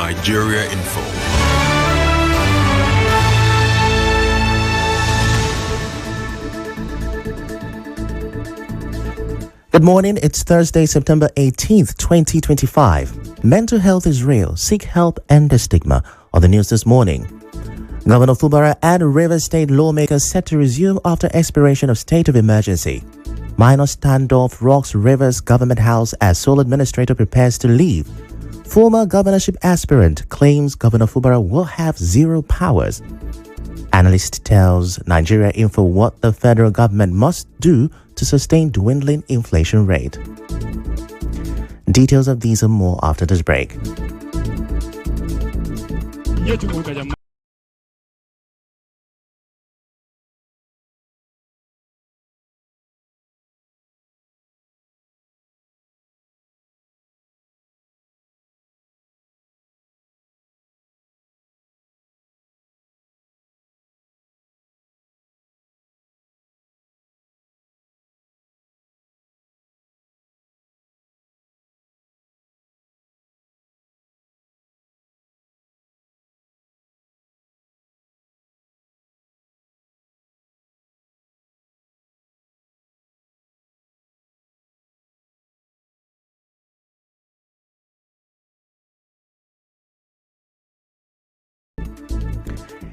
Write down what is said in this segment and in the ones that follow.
Nigeria Info. Good morning, it's Thursday, September 18th, 2025. Mental health is real. Seek help and the stigma. On the news this morning, Governor Fubara and Rivers State lawmakers set to resume after expiration of state of emergency. Minor standoff rocks Rivers Government House as sole administrator prepares to leave. Former governorship aspirant claims Governor Fubara will have zero powers. Analyst tells Nigeria Info what the federal government must do to sustain dwindling inflation rate. Details of these and more after this break.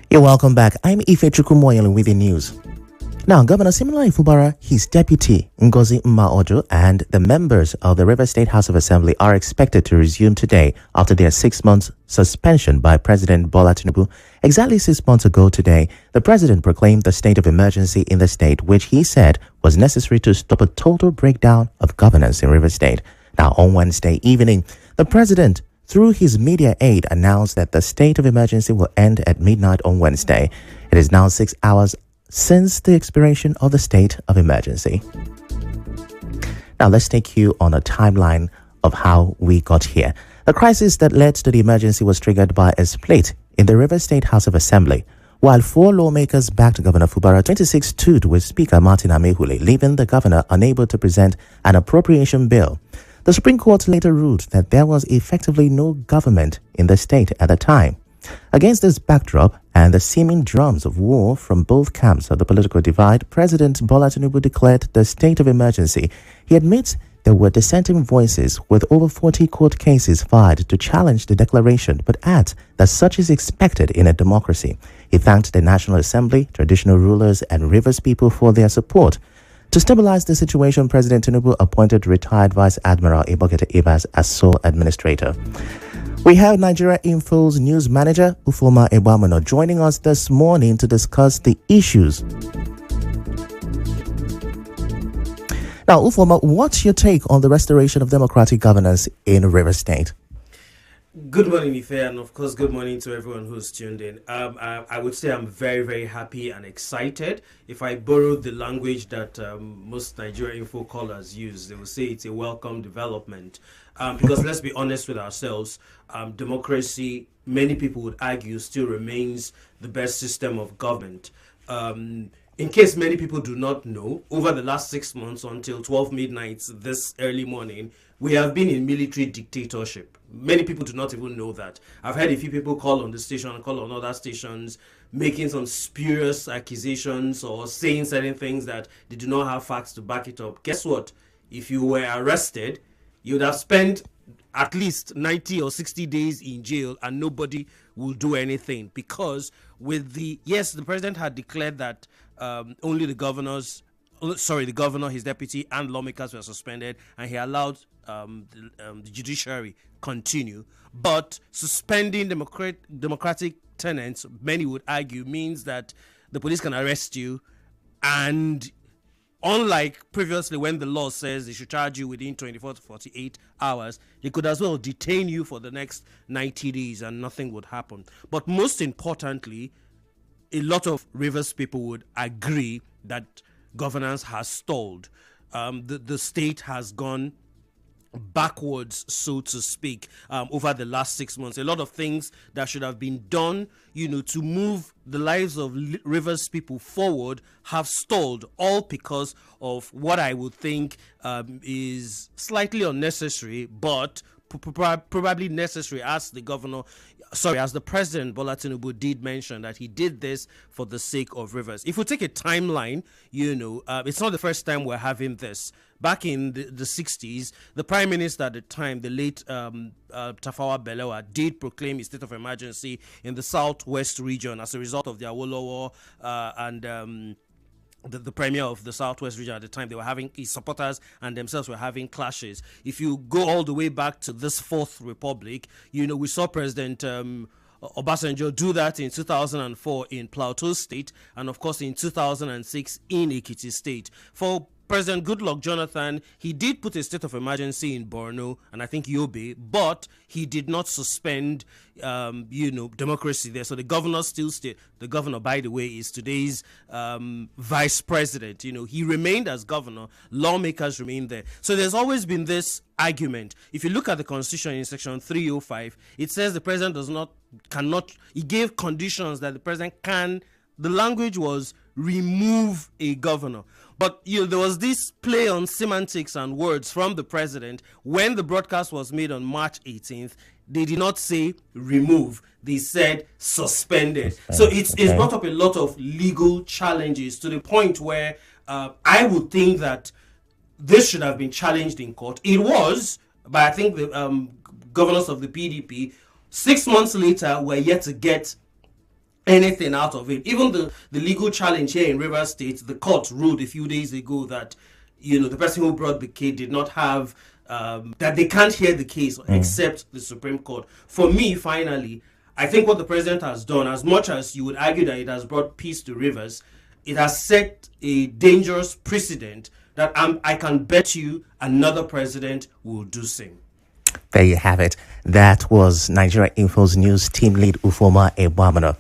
You're welcome back. I'm Ifiemi with the news. Now, Governor Siminalayi Fubara, his deputy Ngozi Mma-Ojo, and the members of the Rivers State House of Assembly are expected to resume today after their 6-month suspension by President Bola Tinubu. Exactly 6 months ago today, the president proclaimed the state of emergency in the state, which he said was necessary to stop a total breakdown of governance in Rivers State. Now, on Wednesday evening, the president, through his media aide, announced that the state of emergency will end at midnight on Wednesday. It is now 6 hours since the expiration of the state of emergency. Now, let's take you on a timeline of how we got here. The crisis that led to the emergency was triggered by a split in the Rivers State House of Assembly. While 4 lawmakers backed Governor Fubara, 26 stood with Speaker Martin Amehule, leaving the governor unable to present an appropriation bill. The Supreme Court later ruled that there was effectively no government in the state at the time. Against this backdrop and the seeming drums of war from both camps of the political divide, President Bola Tinubu declared the state of emergency. He admits there were dissenting voices, with over 40 court cases filed to challenge the declaration, but adds that such is expected in a democracy. He thanked the National Assembly, traditional rulers, and Rivers people for their support. To stabilize the situation, President Tinubu appointed retired Vice Admiral Ibokete Ibas as sole administrator. We have Nigeria Info's news manager, Ufoma Ebamano, joining us this morning to discuss the issues. Now, Ufoma, what's your take on the restoration of democratic governance in Rivers State? Good morning, Ife, and of course, good morning to everyone who's tuned in. I would say I'm very, very happy and excited. If I borrow the language that most Nigeria Info callers use, they will say it's a welcome development. Because let's be honest with ourselves, democracy, many people would argue, still remains the best system of government. In case many people do not know, over the last 6 months until 12 midnight this early morning, we have been in military dictatorship. Many people do not even know that. I've heard a few people call on the station and call on other stations, making some spurious accusations or saying certain things that they do not have facts to back it up. Guess what? If you were arrested, you would have spent at least 90 or 60 days in jail and nobody will do anything, because the president had declared that only the governor, his deputy, and lawmakers were suspended, and he allowed the judiciary continue. But suspending democratic tenets, many would argue, means that the police can arrest you, and unlike previously when the law says they should charge you within 24 to 48 hours, they could as well detain you for the next 90 days and nothing would happen. But most importantly, a lot of Rivers people would agree that governance has stalled. The state has gone backwards, so to speak, over the last 6 months. A lot of things that should have been done, to move the lives of Rivers people forward have stalled, all because of what I would think is slightly unnecessary but probably necessary, as the President Bola Tinubu did mention that he did this for the sake of rivers. If we take a timeline, it's not the first time we're having this. Back in the 60s, the Prime Minister at the time, the late Tafawa Balewa, did proclaim a state of emergency in the southwest region as a result of the Awolowo and the premier of the southwest region at the time. They were having, his supporters and themselves were having clashes. If you go all the way back to this Fourth Republic, we saw President Obasanjo do that in 2004 in Plateau State, and of course in 2006 in Ekiti State. For President Goodluck Jonathan, he did put a state of emergency in Borno and I think Yobe, but he did not suspend, democracy there. So the governor still stayed. The governor, by the way, is today's vice president. He remained as governor. Lawmakers remained there. So there's always been this argument. If you look at the Constitution in Section 305, it says the president cannot. He gave conditions that the president can. The language was remove a governor. But there was this play on semantics and words from the president. When the broadcast was made on March 18th, they did not say remove. They said suspended. So it's brought up a lot of legal challenges to the point where I would think that this should have been challenged in court. It was, but I think the governors of the PDP, 6 months later, were yet to get anything out of it. Even the legal challenge here in Rivers State, the court ruled a few days ago that the person who brought the case did not have that they can't hear the case except the Supreme Court. For me, finally, I think what the president has done, as much as you would argue that it has brought peace to Rivers, it has set a dangerous precedent that I can bet you another president will do same. There you have it. That was Nigeria Info's news team lead Ufoma Ebamano.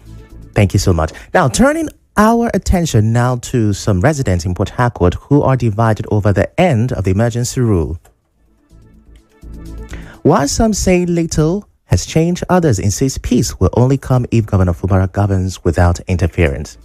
Thank you so much. Now, turning our attention now to some residents in Port Harcourt who are divided over the end of the emergency rule. While some say little has changed, others insist peace will only come if Governor Fubara governs without interference.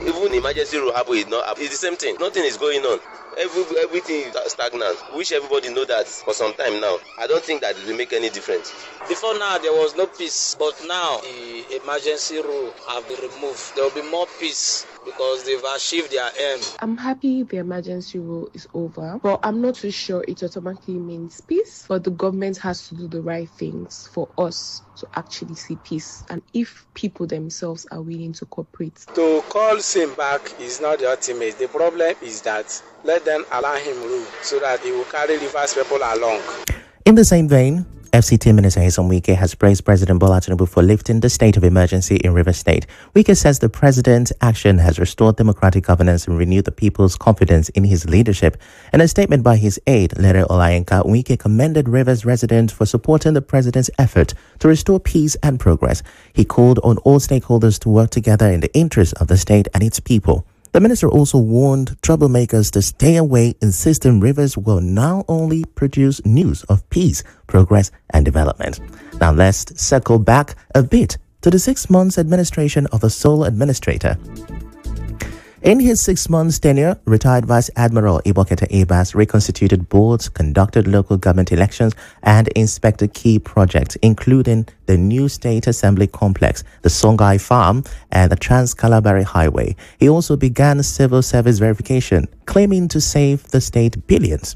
Even emergency rule happen, it's the same thing. Nothing is going on. Everything is stagnant. Wish everybody know that for some time now. I don't think that it will make any difference. Before now, there was no peace, but now the emergency rule have been removed. There will be more peace because they've achieved their aim. I'm happy the emergency rule is over, but I'm not too sure it automatically means peace. But the government has to do the right things for us to actually see peace, and if people themselves are willing to cooperate. To call Sim back is not the ultimate. The problem is that let them allow him rule so that he will carry Rivers people along. In the same vein, FCT Minister Nyesom Wike has praised President Bola Tinubu for lifting the state of emergency in Rivers State. Wike says the president's action has restored democratic governance and renewed the people's confidence in his leadership. In a statement by his aide, Lere Olayenka, Wike commended Rivers residents for supporting the president's effort to restore peace and progress. He called on all stakeholders to work together in the interest of the state and its people. The minister also warned troublemakers to stay away, insisting Rivers will now only produce news of peace, progress, and development. Now let's circle back a bit to the 6 months administration of the sole administrator. In his 6 months tenure, retired Vice Admiral Ibokete Ebas reconstituted boards, conducted local government elections, and inspected key projects, including the new State Assembly complex, the Songhai Farm, and the Trans-Calabari Highway. He also began civil service verification, claiming to save the state billions.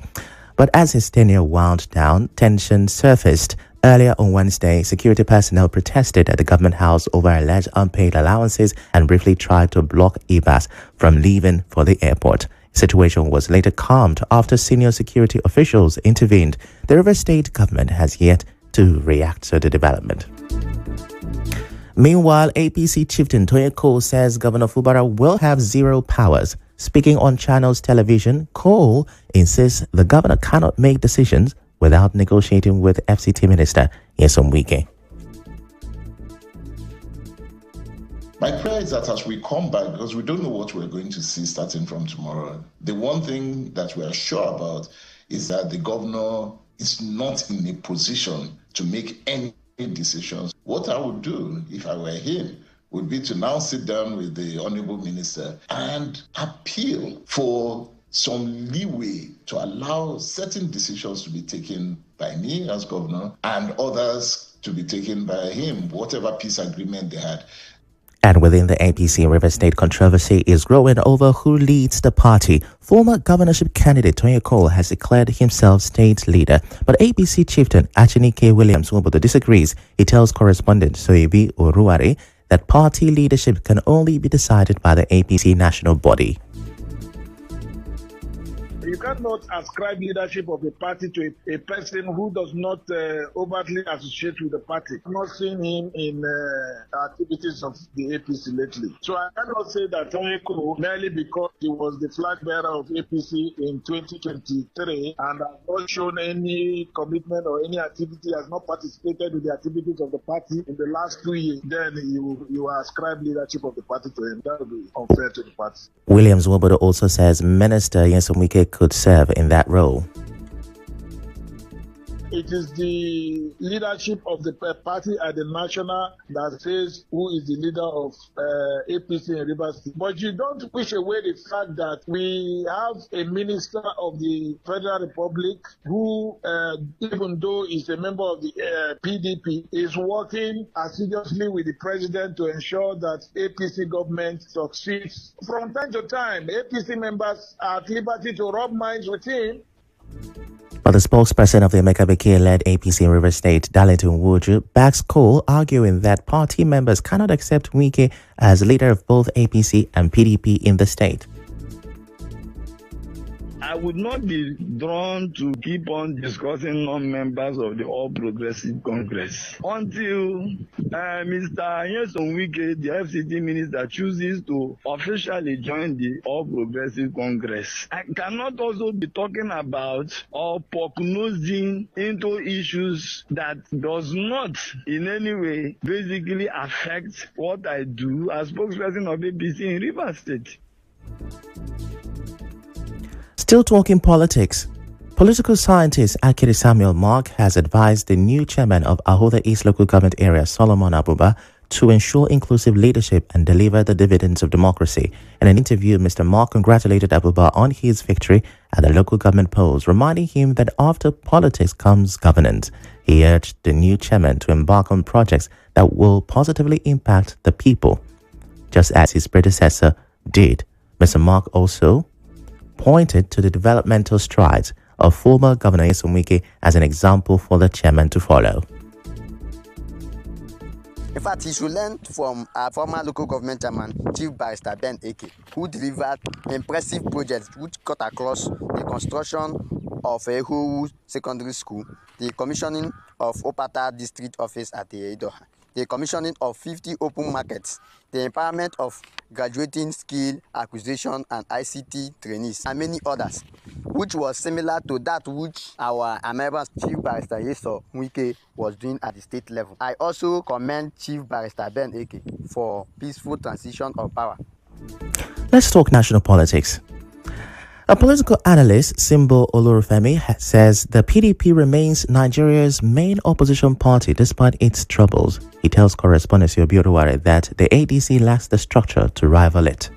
But as his tenure wound down, tension surfaced. Earlier on Wednesday, security personnel protested at the government house over alleged unpaid allowances and briefly tried to block Ebas from leaving for the airport. The situation was later calmed after senior security officials intervened. The Rivers State government has yet to react to the development. Meanwhile, APC chieftain Toye Cole says Governor Fubara will have zero powers. Speaking on Channels Television, Cole insists the governor cannot make decisions without negotiating with FCT Minister Nyesom Wike. My prayer is that as we come back, because we don't know what we're going to see starting from tomorrow, the one thing that we are sure about is that the governor is not in a position to make any decisions. What I would do if I were him would be to now sit down with the Honorable Minister and appeal for some leeway to allow certain decisions to be taken by me as governor and others to be taken by him, whatever peace agreement they had. And within the APC River State, controversy is growing over who leads the party. Former governorship candidate Tony Cole has declared himself state leader, but APC chieftain Achinike Williams Wobodo disagrees. He tells correspondent Soyebi Oruwari that party leadership can only be decided by the APC national body. You cannot ascribe leadership of a party to a person who does not overtly associate with the party. I'm not seeing him in activities of the APC lately. So I cannot say that Tony Kuro, merely because he was the flag bearer of APC in 2023 and has not shown any commitment or any activity, has not participated in the activities of the party in the last 2 years, then you ascribe leadership of the party to him. That would be unfair to the party. Williams Wobodo also says Minister Nyesom Wike could serve in that role. It is the leadership of the party at the national that says who is the leader of APC in Rivers State. But you don't push away the fact that we have a minister of the Federal Republic who, even though he's a member of the PDP, is working assiduously with the president to ensure that APC government succeeds. From time to time, APC members are at liberty to rub minds with him. But the spokesperson of the Emeka Bekele-led APC in River State, Darlington Woju, backs Cole, arguing that party members cannot accept Wike as leader of both APC and PDP in the state. I would not be drawn to keep on discussing non-members of the All Progressive Congress until Mr. Nyesom Wike, the FCT minister, chooses to officially join the All Progressive Congress. I cannot also be talking about or prognosing into issues that does not in any way basically affect what I do as spokesperson of APC in Rivers State. Still talking politics, political scientist Akiri Samuel Mark has advised the new chairman of Ahoda East Local Government Area, Solomon Abuba, to ensure inclusive leadership and deliver the dividends of democracy. In an interview, Mr. Mark congratulated Abuba on his victory at the local government polls, reminding him that after politics comes governance. He urged the new chairman to embark on projects that will positively impact the people, just as his predecessor did. Mr. Mark also pointed to the developmental strides of former Governor Nyesom Wike as an example for the chairman to follow. In fact, he should learn from our former local government chairman, Chief Barrister Ben Eke, who delivered impressive projects which cut across the construction of Ehu Secondary School, the commissioning of Opata District Office at Edoha, the commissioning of 50 open markets, the empowerment of graduating skill acquisition and ICT trainees, and many others, which was similar to that which our American Chief Barrister Nyesom Wike was doing at the state level. I also commend Chief Barrister Ben Eke for peaceful transition of power. Let's talk national politics. A political analyst, Simbo Olorufemi, says the PDP remains Nigeria's main opposition party despite its troubles. He tells correspondent Soyebi Oruwari that the ADC lacks the structure to rival it.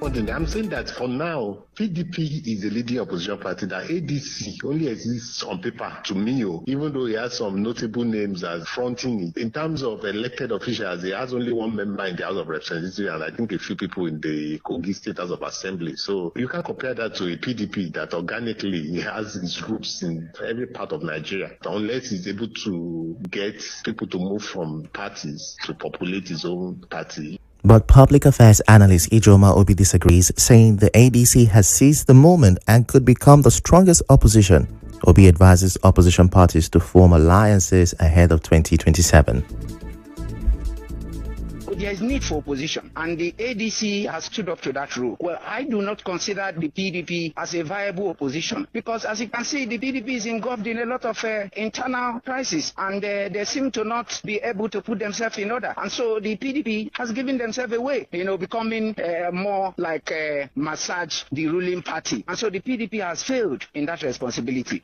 I'm saying that for now, PDP is a leading opposition party. That ADC only exists on paper to me, even though he has some notable names as fronting it. In terms of elected officials, he has only one member in the House of Representatives and I think a few people in the Kogi State House of Assembly. So you can compare that to a PDP that organically has its roots in every part of Nigeria, unless he's able to get people to move from parties to populate his own party. But public affairs analyst Ijoma Obi disagrees, saying the ADC has seized the moment and could become the strongest opposition. Obi advises opposition parties to form alliances ahead of 2027. There is need for opposition, and the ADC has stood up to that role. Well, I do not consider the PDP as a viable opposition because, as you can see, the PDP is engulfed in a lot of internal crisis, and they seem to not be able to put themselves in order. And so the PDP has given themselves away, becoming more like massage the ruling party. And so the PDP has failed in that responsibility.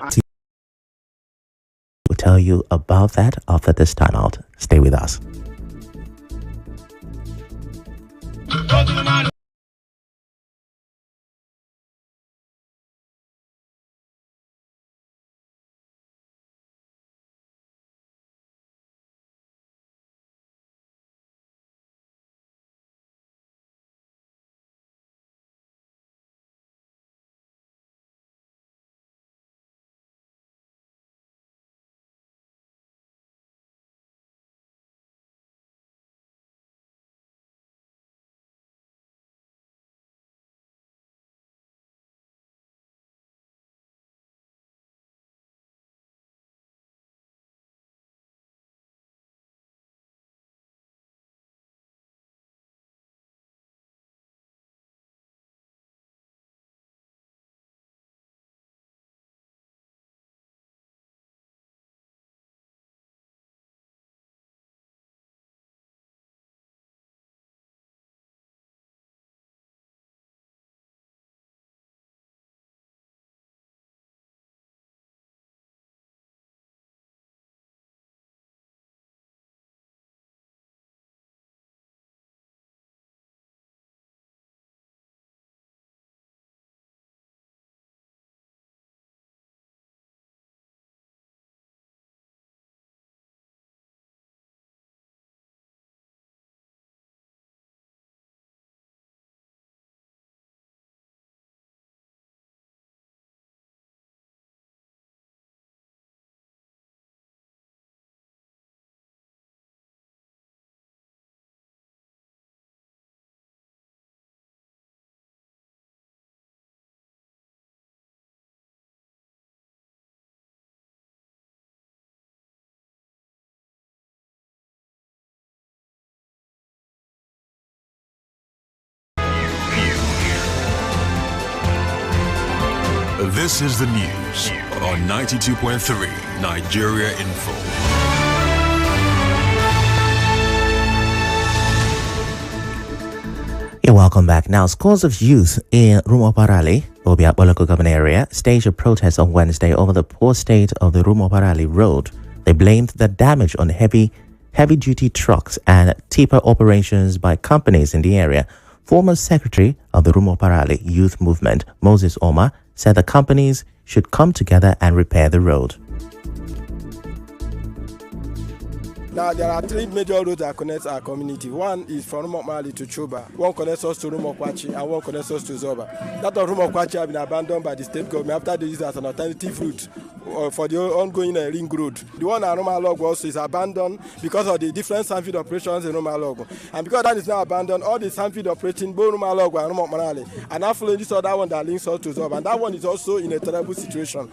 tell you about that after this timeout. Stay with us. This is the news on 92.3 Nigeria Info. You're welcome back. Now, scores of youth in Rumoparali, Obiakpo local government area, staged a protest on Wednesday over the poor state of the Rumoparali road. They blamed the damage on heavy-duty trucks and tipper operations by companies in the area. Former secretary of the Rumoparali Youth Movement, Moses Omar, said the companies should come together and repair the road. Now, there are three major roads that connect our community. One is from Rumokmali to Choba. One connects us to Rumokwachi and one connects us to Zoba. That of Rumokwachi has been abandoned by the state government after they used it as an alternative route for the ongoing ring road. The one at Rumalog also is abandoned because of the different sandfield operations in Rumalog. And because that is now abandoned, all the sandfield operating both Rumalog and Rumokmanali are now following this other one that links us to Zoba. And that one is also in a terrible situation.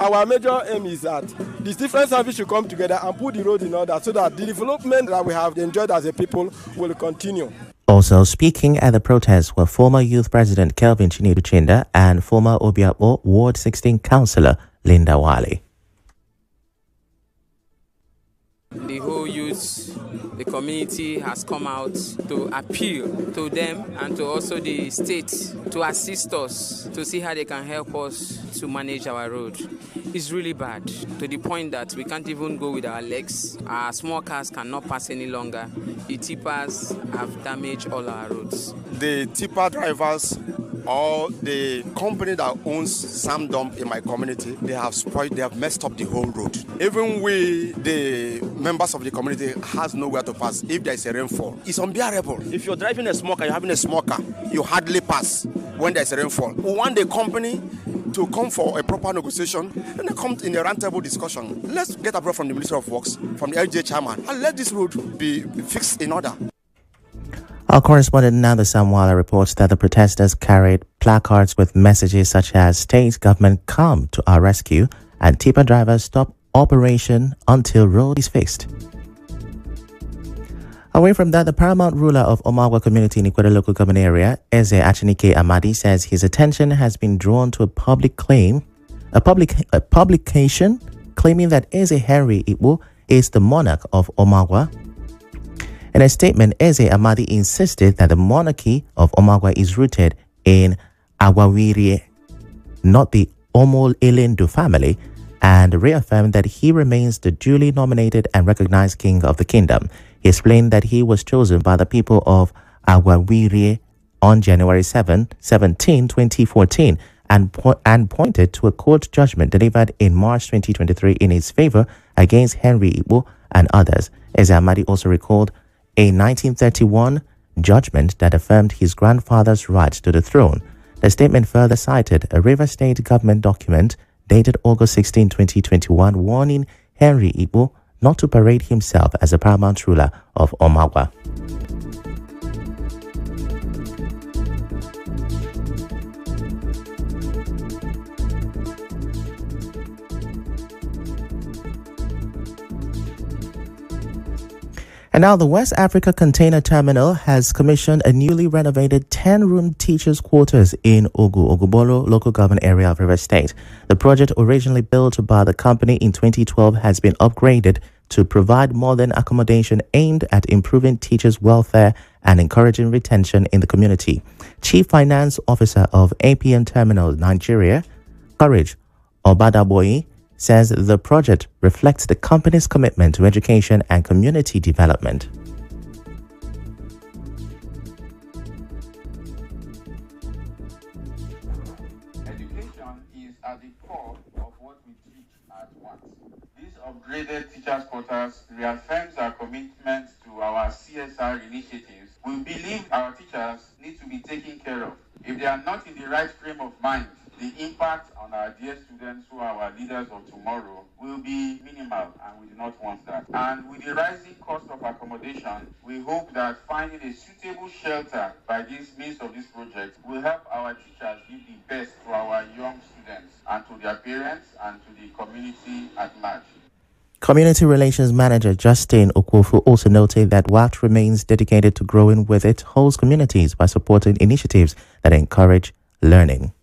Our major aim is that these different sandfields should come together and put the road in order so that the development that we have enjoyed as a people will continue. Also speaking at the protest were former youth president Kelvin Chinedu Chinda and former Obiakpo Ward 16 councillor Linda Wale. The whole youth, the community has come out to appeal to them and to also the state to assist us to see how they can help us to manage our road. It's really bad to the point that we can't even go with our legs. Our small cars cannot pass any longer. The tippers have damaged all our roads. The tipper drivers or the company that owns Sam Dump in my community, they have messed up the whole road. Even we, the members of the community, has nowhere to pass if there is a rainfall. It's unbearable. If you're driving a small car, you're having a small car, you hardly pass when there's a rainfall. We want the company to come for a proper negotiation, and then come in a roundtable discussion. Let's get approval from the Ministry of Works, from the LJ chairman, and let this road be fixed in order. Our correspondent Nanda Samwala reports that the protesters carried placards with messages such as "State government come to our rescue" and "Tipper drivers stop operation until road is fixed." Away from that, the paramount ruler of Omagwa community in Ikweta local government area, Eze Achinike Amadi, says his attention has been drawn to a publication claiming that Eze Henry Ibu is the monarch of Omagwa. In a statement, Eze Amadi insisted that the monarchy of Omagwa is rooted in Agwawiri, not the Omol Elendu family, and reaffirmed that he remains the duly nominated and recognized king of the kingdom. He explained that he was chosen by the people of Agwawiri on January 17, 2014, and pointed to a court judgment delivered in March 2023 in his favor against Henry Igbo and others. Ezamadi also recalled a 1931 judgment that affirmed his grandfather's right to the throne. The statement further cited a Rivers State government document dated August 16, 2021, warning Henry Igbo not to parade himself as a paramount ruler of Omagwa. And now the West Africa Container Terminal has commissioned a newly renovated 10-room teachers' quarters in Ogubolo local government area of Rivers State. The project, originally built by the company in 2012, has been upgraded to provide modern accommodation aimed at improving teachers' welfare and encouraging retention in the community. Chief Finance Officer of APM Terminal Nigeria, Courage Obadaboyi, says the project reflects the company's commitment to education and community development. Education is at the core of what we teach at once. These upgraded teachers' quarters reaffirms our commitment to our CSR initiatives. We believe our teachers need to be taken care of. If they are not in the right frame of mind, the impact on our dear students who are our leaders of tomorrow will be minimal, and we do not want that. And with the rising cost of accommodation, we hope that finding a suitable shelter by this means of this project will help our teachers give the best to our young students and to their parents and to the community at large. Community Relations Manager Justin Okwofu also noted that WACT remains dedicated to growing with its host communities by supporting initiatives that encourage learning.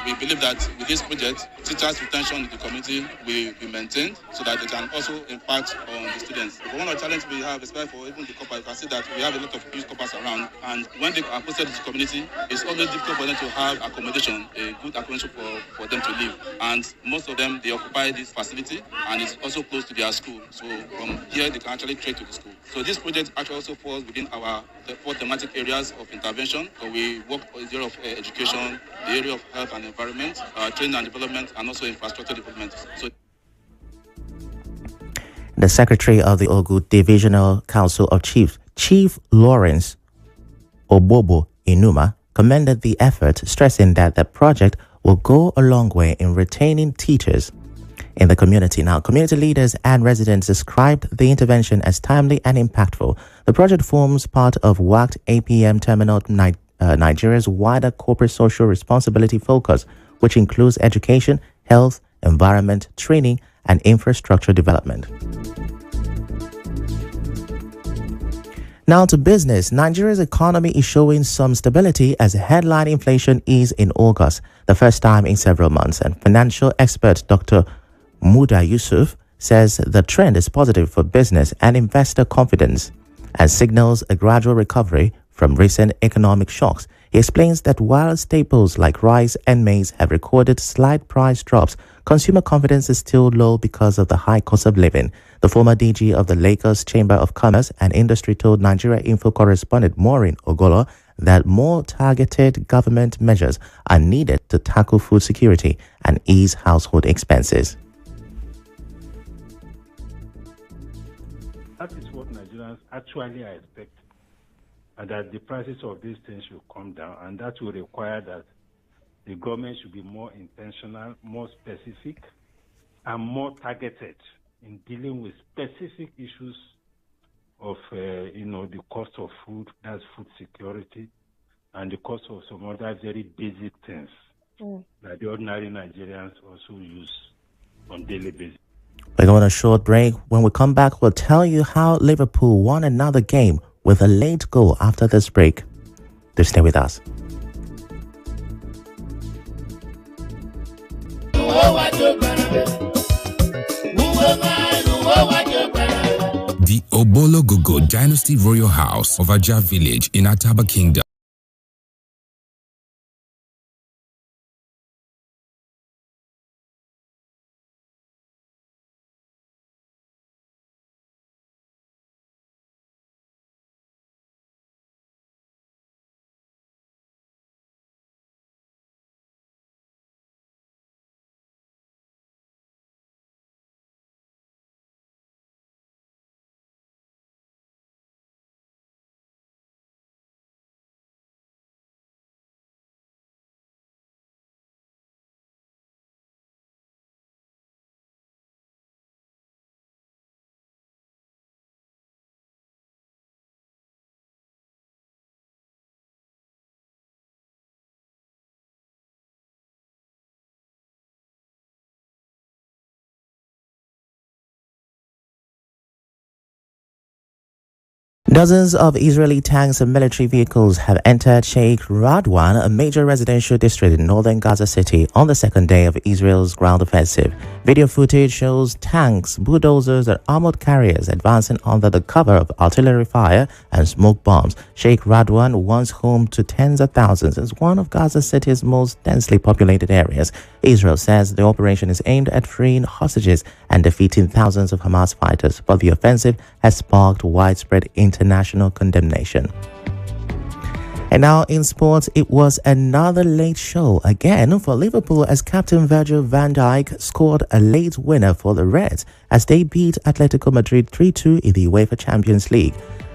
We believe that with this project, teachers' retention in the community will be maintained so that they can also impact on the students. But one of the challenges we have, especially for even the coppers, you can see that we have a lot of youth coppers around, and when they are posted to the community, it's always difficult for them to have accommodation, a good accommodation for them to live. And most of them, they occupy this facility, and it's also close to their school. So from here, they can actually trek to the school. So this project actually also falls within our four thematic areas of intervention. So we work on the area of education, the area of health and environment, training and development, and also infrastructure development. So the Secretary of the Ogu Divisional Council of Chiefs, Chief Lawrence Obobo Inuma, commended the effort, stressing that the project will go a long way in retaining teachers in the community. Now, community leaders and residents described the intervention as timely and impactful. The project forms part of WACT APM Terminal Nigeria's wider corporate social responsibility focus, which includes education, health, environment, training, and infrastructure development. Now to business. Nigeria's economy is showing some stability as headline inflation eased in August, the first time in several months. And financial expert Dr. Muda Yusuf says the trend is positive for business and investor confidence and signals a gradual recovery from recent economic shocks. He explains that while staples like rice and maize have recorded slight price drops, consumer confidence is still low because of the high cost of living. The former DG of the Lagos Chamber of Commerce and Industry told Nigeria Info correspondent Maureen Ogolo that more targeted government measures are needed to tackle food security and ease household expenses. That is what Nigerians actually expect, and that the prices of these things should come down, and that will require that the government should be more intentional, more specific, and more targeted in dealing with specific issues of, the cost of food, that's food security, and the cost of some other very basic things that the ordinary Nigerians also use on daily basis. We're going on a short break. When we come back, we'll tell you how Liverpool won another game with a late goal after this break. Do stay with us. The Obolo Dynasty Royal House of Ajah Village in Ataba Kingdom Dozens of Israeli tanks and military vehicles have entered Sheikh Radwan, a major residential district in northern Gaza City, on the second day of Israel's ground offensive. Video footage shows tanks, bulldozers, and armored carriers advancing under the cover of artillery fire and smoke bombs. Sheikh Radwan, once home to tens of thousands, is one of Gaza City's most densely populated areas. Israel says the operation is aimed at freeing hostages and defeating thousands of Hamas fighters, but the offensive has sparked widespread international condemnation. And now in sports, it was another late show again for Liverpool as captain Virgil van Dijk scored a late winner for the Reds as they beat Atletico Madrid 3-2 in the UEFA Champions League.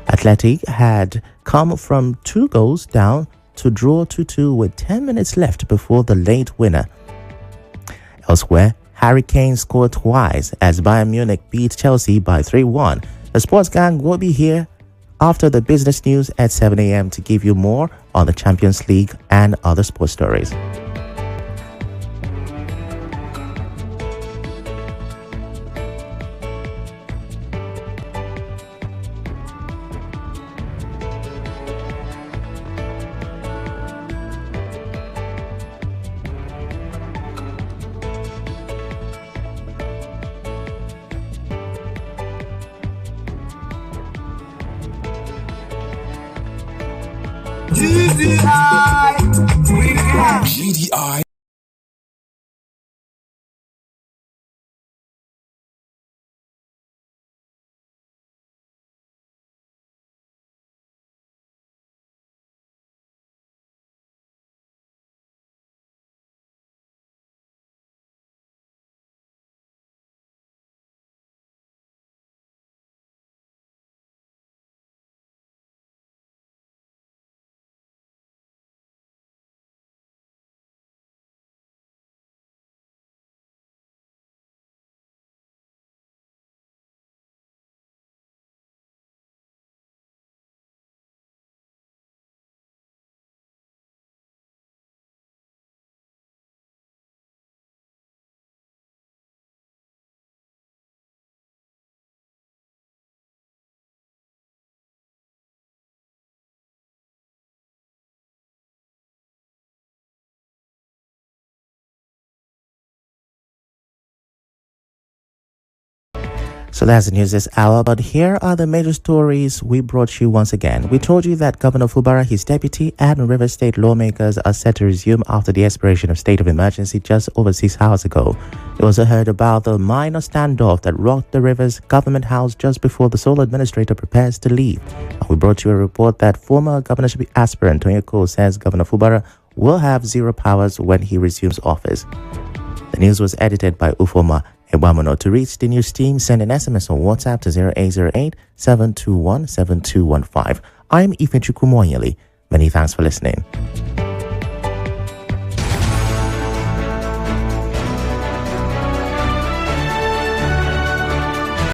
Athletic had come from 2 goals down to draw 2-2 with 10 minutes left before the late winner. Elsewhere, Harry Kane scored twice as Bayern Munich beat Chelsea by 3-1. The Sports Gang will be here after the business news at 7 a.m. to give you more on the Champions League and other sports stories. GDI. So that's the news this hour, but here are the major stories we brought you once again. We told you that Governor Fubara, his deputy, and River State lawmakers are set to resume after the expiration of state of emergency just over 6 hours ago. We also heard about the minor standoff that rocked the Rivers government house just before the sole administrator prepares to leave. And we brought you a report that former governorship aspirant Tony Cole says Governor Fubara will have zero powers when he resumes office. The news was edited by Ufoma Ebamono. To reach the news team, send an SMS on WhatsApp to 0808 721 7215. I'm Ifiemi Andrew. Many thanks for listening.